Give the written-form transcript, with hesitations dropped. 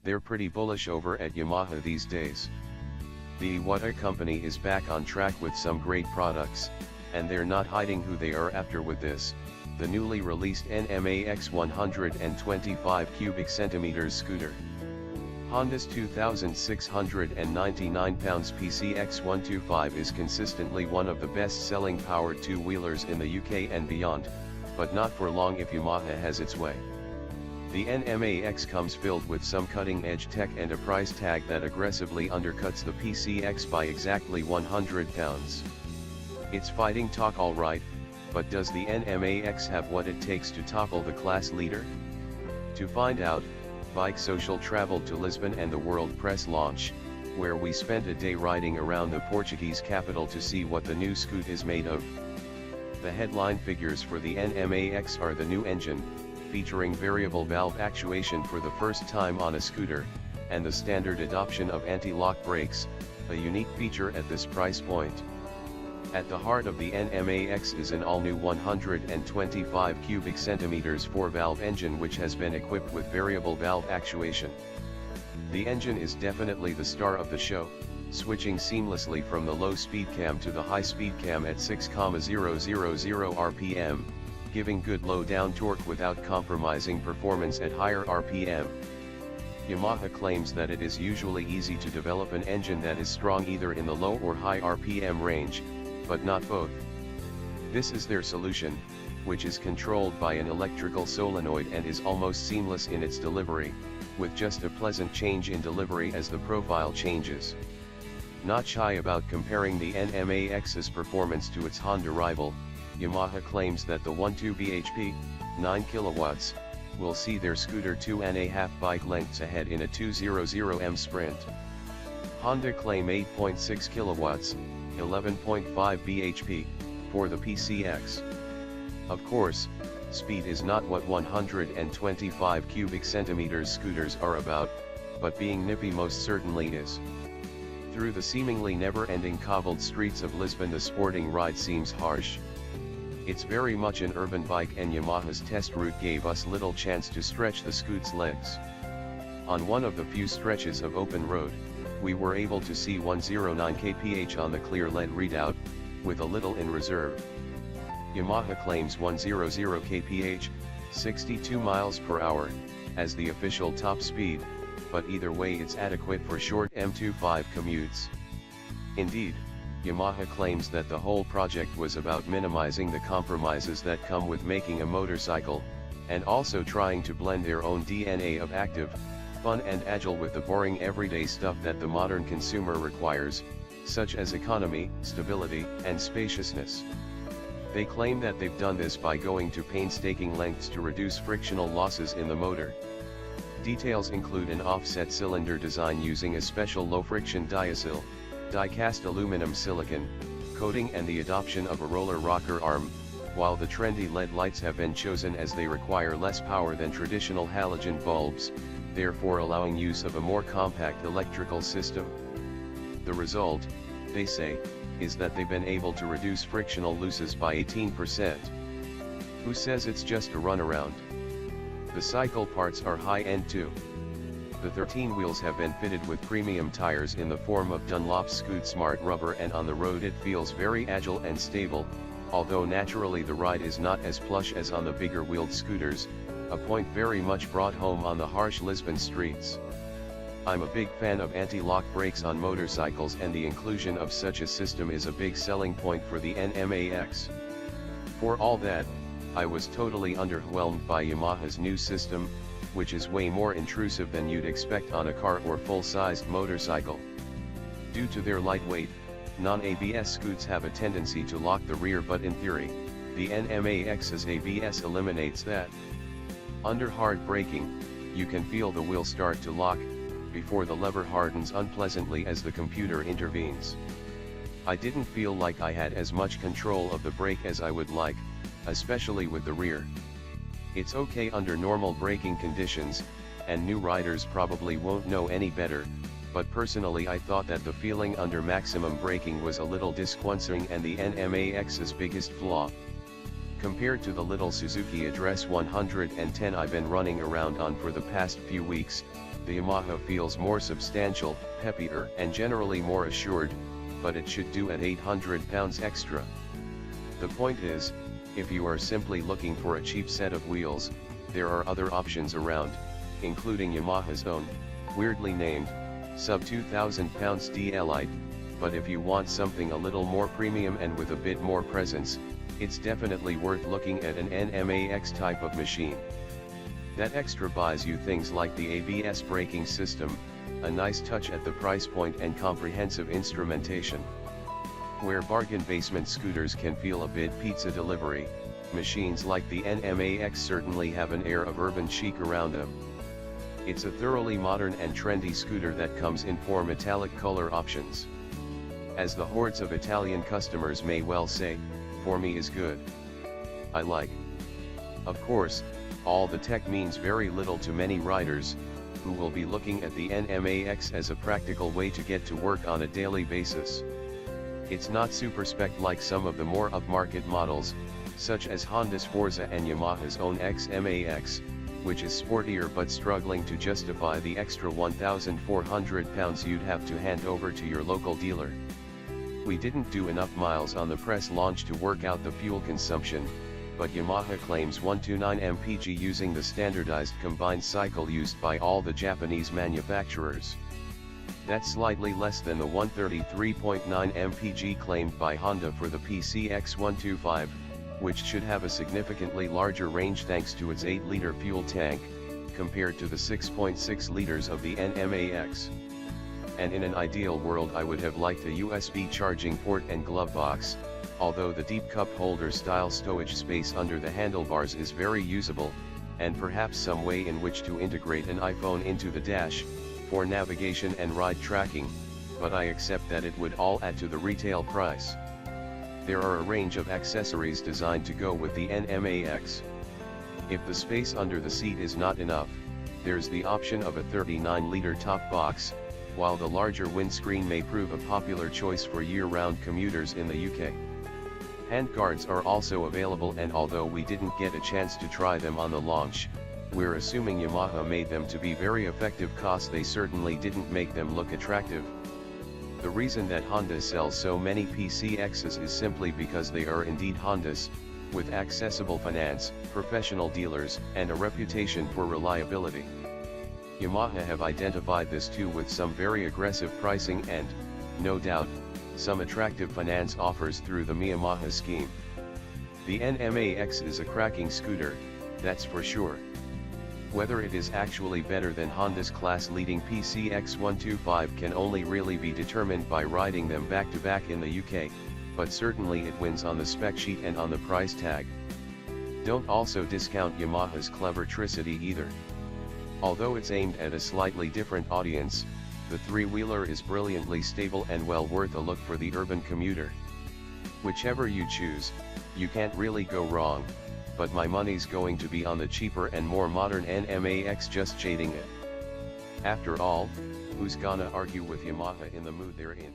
they're pretty bullish over at Yamaha these days. The Yamaha company is back on track with some great products, and they're not hiding who they are after with this, the newly released NMAX 125 cubic centimeters scooter. Honda's 2,699 pounds PCX 125 is consistently one of the best-selling powered two-wheelers in the UK and beyond, but not for long if Yamaha has its way. The NMAX comes filled with some cutting-edge tech and a price tag that aggressively undercuts the PCX by exactly £100. It's fighting talk alright, but does the NMAX have what it takes to topple the class leader? To find out, Bike Social traveled to Lisbon and the World Press launch, where we spent a day riding around the Portuguese capital to see what the new scoot is made of. The headline figures for the NMAX are the new engine, featuring variable valve actuation for the first time on a scooter, and the standard adoption of anti-lock brakes, a unique feature at this price point. At the heart of the NMAX is an all-new 125 cubic centimeters 4-valve engine which has been equipped with variable valve actuation. The engine is definitely the star of the show, switching seamlessly from the low-speed cam to the high-speed cam at 6,000 RPM, giving good low-down torque without compromising performance at higher RPM. Yamaha claims that it is usually easy to develop an engine that is strong either in the low or high RPM range, but not both. This is their solution, which is controlled by an electrical solenoid and is almost seamless in its delivery, with just a pleasant change in delivery as the profile changes. Not shy about comparing the NMAX's performance to its Honda rival, Yamaha claims that the 12 bhp, 9 kilowatts, will see their scooter 2.5 bike lengths ahead in a 200m sprint. Honda claim 8.6 kilowatts, 11.5 bhp, for the PCX. Of course, speed is not what 125 cubic centimeters scooters are about, but being nippy most certainly is. Through the seemingly never-ending cobbled streets of Lisbon the sporting ride seems harsh. It's very much an urban bike and Yamaha's test route gave us little chance to stretch the scoot's legs. On one of the few stretches of open road, we were able to see 109 kph on the clear lead readout, with a little in reserve. Yamaha claims 100 kph, 62 miles per hour, as the official top speed, but either way it's adequate for short M25 commutes. Indeed, Yamaha claims that the whole project was about minimizing the compromises that come with making a motorcycle, and also trying to blend their own DNA of active, fun and agile with the boring everyday stuff that the modern consumer requires, such as economy, stability, and spaciousness. They claim that they've done this by going to painstaking lengths to reduce frictional losses in the motor. Details include an offset cylinder design using a special low-friction diacyl, die-cast aluminum silicon, coating and the adoption of a roller rocker arm, while the trendy LED lights have been chosen as they require less power than traditional halogen bulbs, therefore allowing use of a more compact electrical system. The result, they say, is that they've been able to reduce frictional losses by 18%. Who says it's just a runaround? The cycle parts are high-end too. The 13 wheels have been fitted with premium tires in the form of Dunlop Scoot Smart Rubber, and on the road it feels very agile and stable, although naturally the ride is not as plush as on the bigger wheeled scooters, a point very much brought home on the harsh Lisbon streets. I'm a big fan of anti-lock brakes on motorcycles, and the inclusion of such a system is a big selling point for the NMAX. For all that, I was totally underwhelmed by Yamaha's new system, which is way more intrusive than you'd expect on a car or full-sized motorcycle. Due to their lightweight, non-ABS scoots have a tendency to lock the rear, but in theory, the NMAX's ABS eliminates that. Under hard braking, you can feel the wheel start to lock, before the lever hardens unpleasantly as the computer intervenes. I didn't feel like I had as much control of the brake as I would like, especially with the rear. It's okay under normal braking conditions, and new riders probably won't know any better, but personally I thought that the feeling under maximum braking was a little disquieting and the NMAX's biggest flaw. Compared to the little Suzuki Address 110 I've been running around on for the past few weeks, The Yamaha feels more substantial, peppier and generally more assured, but it should do at 800 pounds extra. The point is, if you are simply looking for a cheap set of wheels, there are other options around, including Yamaha's own, weirdly named, sub 2000 pounds D-Elite, but if you want something a little more premium and with a bit more presence, it's definitely worth looking at an NMAX type of machine. That extra buys you things like the ABS braking system, a nice touch at the price point and comprehensive instrumentation. Where bargain basement scooters can feel a bit pizza delivery, machines like the NMAX certainly have an air of urban chic around them. It's a thoroughly modern and trendy scooter that comes in 4 metallic color options. As the hordes of Italian customers may well say, "For me is good. I like." Of course, all the tech means very little to many riders, who will be looking at the NMAX as a practical way to get to work on a daily basis. It's not super spec like some of the more upmarket models, such as Honda's Forza and Yamaha's own XMAX, which is sportier but struggling to justify the extra 1,400 pounds you'd have to hand over to your local dealer. We didn't do enough miles on the press launch to work out the fuel consumption, but Yamaha claims 129 mpg using the standardized combined cycle used by all the Japanese manufacturers. That's slightly less than the 133.9 mpg claimed by Honda for the PCX125, which should have a significantly larger range thanks to its 8-liter fuel tank, compared to the 6.6 liters of the NMAX. And in an ideal world I would have liked a USB charging port and glove box, although the deep cup holder style stowage space under the handlebars is very usable, and perhaps some way in which to integrate an iPhone into the dash, for navigation and ride tracking, but I accept that it would all add to the retail price. There are a range of accessories designed to go with the NMAX. If the space under the seat is not enough, there's the option of a 39-liter top box, while the larger windscreen may prove a popular choice for year-round commuters in the UK. Handguards are also available, and although we didn't get a chance to try them on the launch, we're assuming Yamaha made them to be very effective cause they certainly didn't make them look attractive. The reason that Honda sells so many PCXs is simply because they are indeed Hondas, with accessible finance, professional dealers, and a reputation for reliability. Yamaha have identified this too with some very aggressive pricing and, no doubt, some attractive finance offers through the Yamaha scheme. The NMAX is a cracking scooter, that's for sure. Whether it is actually better than Honda's class-leading PCX125 can only really be determined by riding them back-to-back in the UK, but certainly it wins on the spec sheet and on the price tag. Don't also discount Yamaha's clevertricity either. Although it's aimed at a slightly different audience, the three-wheeler is brilliantly stable and well worth a look for the urban commuter. Whichever you choose, you can't really go wrong, but my money's going to be on the cheaper and more modern NMAX, just shading it. After all, who's gonna argue with Yamaha in the mood they're in?